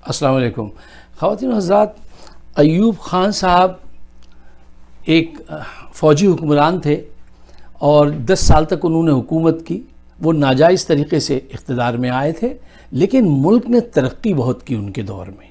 السلام علیکم خواتین و حضرات. ایوب خان صاحب ایک فوجی حکمران تھے اور 10 سال تک انہوں نے حکومت کی. وہ ناجائز طریقے سے اقتدار میں آئے تھے لیکن ملک نے ترقی بہت کی ان کے دور میں.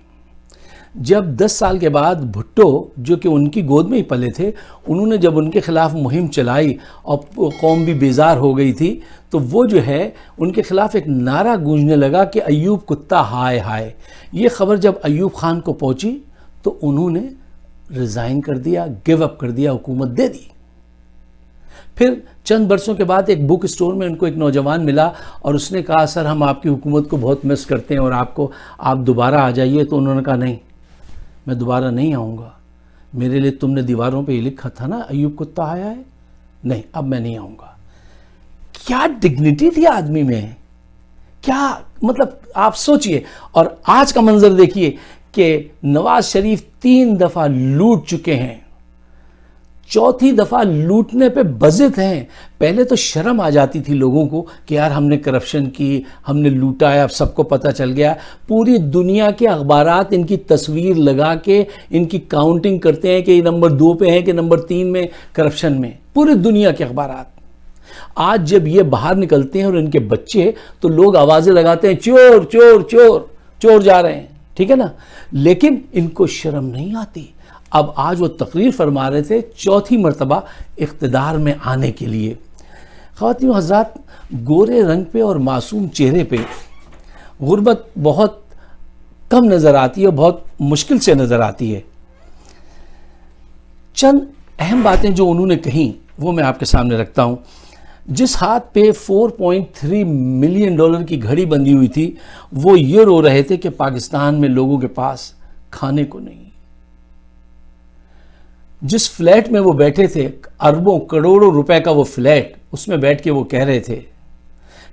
جب 10 سال کے بعد بھٹو جو کہ ان کی گود میں ہی پلے تھے، انہوں نے جب ان کے خلاف مہم چلائی اور قوم بھی بیزار ہو گئی تھی، تو وہ جو ہے ان کے خلاف ایک نعرہ گونجنے لگا کہ ایوب کتا ہائے ہائے. یہ خبر جب ایوب خان کو پہنچی تو انہوں نے ریزائن کر دیا، گیو اپ کر دیا، حکومت دے دی. پھر چند برسوں کے بعد ایک بک اسٹور میں ان کو ایک نوجوان ملا اور اس نے کہا سر ہم آپ کی حکومت کو بہت مس کرتے ہیں اور آپ دوبارہ آ جائیے. تو انہوں نے کہا نہیں، میں دوبارہ نہیں آؤں گا. میرے لیے تم نے دیواروں پہ یہ لکھا تھا نا ایوب کتا آیا ہے، نہیں اب میں نہیں آؤں گا. کیا ڈگنیٹی تھی آدمی میں، کیا مطلب آپ سوچئے. اور آج کا منظر دیکھیے کہ نواز شریف 3 دفعہ لوٹ چکے ہیں، 4تھی دفعہ لوٹنے پہ بضد ہیں. پہلے تو شرم آ جاتی تھی لوگوں کو کہ یار ہم نے کرپشن کی، ہم نے لوٹا ہے، اب سب کو پتہ چل گیا. پوری دنیا کے اخبارات ان کی تصویر لگا کے ان کی کاؤنٹنگ کرتے ہیں کہ یہ نمبر 2 پہ ہیں کہ نمبر 3 میں کرپشن میں، پوری دنیا کے اخبارات. آج جب یہ باہر نکلتے ہیں اور ان کے بچے، تو لوگ آوازیں لگاتے ہیں چور چور چور چور جا رہے ہیں، ٹھیک ہے نا. لیکن ان کو شرم نہیں آتی. اب آج وہ تقریر فرما رہے تھے 4تھی مرتبہ اقتدار میں آنے کے لیے. خواتین و حضرات، گورے رنگ پہ اور معصوم چہرے پہ غربت بہت کم نظر آتی ہے اور بہت مشکل سے نظر آتی ہے. چند اہم باتیں جو انہوں نے کہیں وہ میں آپ کے سامنے رکھتا ہوں. جس ہاتھ پہ $4.3 ملین کی گھڑی بندھی ہوئی تھی، وہ یہ رو رہے تھے کہ پاکستان میں لوگوں کے پاس کھانے کو نہیں. جس فلیٹ میں وہ بیٹھے تھے، اربوں کروڑوں روپے کا وہ فلیٹ، اس میں بیٹھ کے وہ کہہ رہے تھے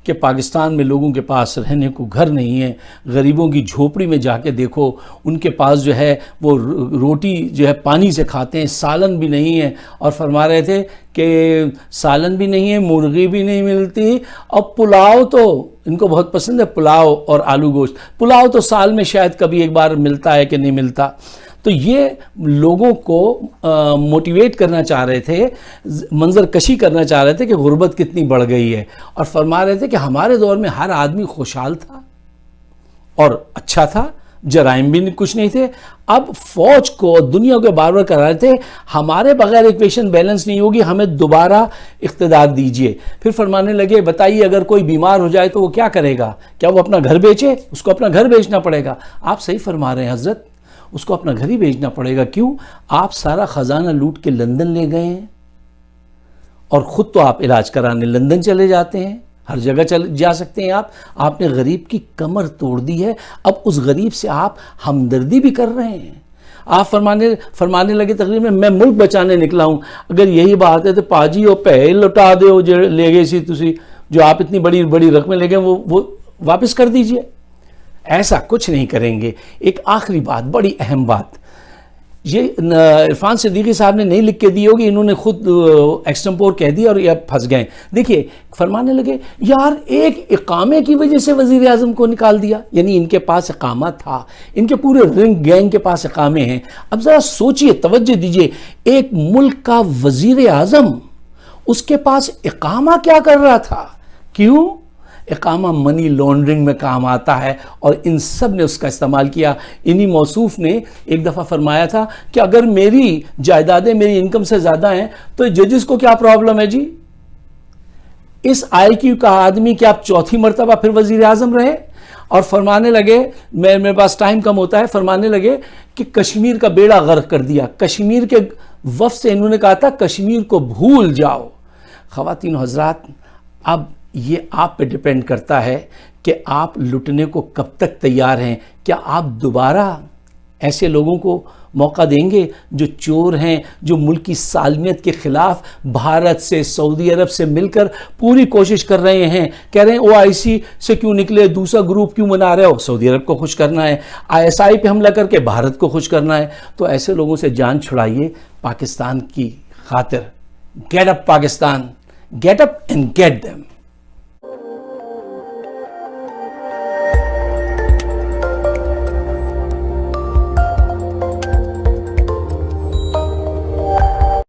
کہ پاکستان میں لوگوں کے پاس رہنے کو گھر نہیں ہے. غریبوں کی جھوپڑی میں جا کے دیکھو، ان کے پاس جو ہے وہ روٹی جو ہے پانی سے کھاتے ہیں، سالن بھی نہیں ہے. اور فرما رہے تھے کہ سالن بھی نہیں ہے، مرغی بھی نہیں ملتی، اور پلاؤ تو ان کو بہت پسند ہے، پلاؤ اور آلو گوشت. پلاؤ تو سال میں شاید کبھی ایک بار ملتا ہے کہ نہیں ملتا. تو یہ لوگوں کو موٹیویٹ کرنا چاہ رہے تھے، منظر کشی کرنا چاہ رہے تھے کہ غربت کتنی بڑھ گئی ہے. اور فرما رہے تھے کہ ہمارے دور میں ہر آدمی خوشحال تھا اور اچھا تھا، جرائم بھی کچھ نہیں تھے. اب فوج کو دنیا کو بار بار کر رہے تھے ہمارے بغیر ایکویشن بیلنس نہیں ہوگی، ہمیں دوبارہ اقتدار دیجئے. پھر فرمانے لگے بتائیے اگر کوئی بیمار ہو جائے تو وہ کیا کرے گا؟ کیا وہ اپنا گھر بیچے؟ اس کو اپنا گھر بیچنا پڑے گا. آپ صحیح فرما رہے ہیں حضرت، اس کو اپنا گھر ہی بیچنا پڑے گا. کیوں؟ آپ سارا خزانہ لوٹ کے لندن لے گئے ہیں اور خود تو آپ علاج کرانے لندن چلے جاتے ہیں، ہر جگہ جا سکتے ہیں. آپ نے غریب کی کمر توڑ دی ہے. اب اس غریب سے آپ ہمدردی بھی کر رہے ہیں. آپ فرمانے لگے تقریباً میں ملک بچانے نکلا ہوں. اگر یہی بات ہے تو پاجی وہ پہلے لوٹا دے جو لے گئے سی تسی، جو آپ اتنی بڑی بڑی رقمیں لے گئے وہ واپس کر دیجئے. ایسا کچھ نہیں کریں گے. ایک آخری بات، بڑی اہم بات، یہ عرفان صدیقی صاحب نے نہیں لکھ کے دی ہوگی، انہوں نے خود ایکسٹمپور کہہ دیا اور یہ اب پھنس گئے. دیکھیے فرمانے لگے یار ایک اقامے کی وجہ سے وزیر اعظم کو نکال دیا. یعنی ان کے پاس اقامہ تھا، ان کے پورے رنگ گینگ کے پاس اقامے ہیں. اب ذرا سوچئے، توجہ دیجئے، ایک ملک کا وزیر اعظم، اس کے پاس اقامہ کیا کر رہا تھا؟ کیوں؟ اقامہ منی لانڈرنگ میں کام آتا ہے اور ان سب نے اس کا استعمال کیا. انہی موصوف نے ایک دفعہ فرمایا تھا کہ اگر میری جائیدادیں میری انکم سے زیادہ ہیں تو ججز کو کیا پرابلم ہے جی؟ اس آئی کیو کا آدمی کہ آپ 4تھی مرتبہ پھر وزیر اعظم رہے. اور فرمانے لگے، میرے پاس ٹائم کم ہوتا ہے، فرمانے لگے کہ کشمیر کا بیڑا غرق کر دیا. کشمیر کے وفد سے انہوں نے کہا تھا کشمیر کو بھول جاؤ. خواتین و حضرات، اب یہ آپ پہ ڈیپینڈ کرتا ہے کہ آپ لٹنے کو کب تک تیار ہیں. کیا آپ دوبارہ ایسے لوگوں کو موقع دیں گے جو چور ہیں، جو ملک کی سالمیت کے خلاف بھارت سے، سعودی عرب سے مل کر پوری کوشش کر رہے ہیں، کہہ رہے ہیں OIC سے کیوں نکلے، دوسرا گروپ کیوں بنا رہے ہو؟ سعودی عرب کو خوش کرنا ہے، ISI پہ حملہ کر کے بھارت کو خوش کرنا ہے. تو ایسے لوگوں سے جان چھڑائیے پاکستان کی خاطر. Get up Pakistan, get up and get them.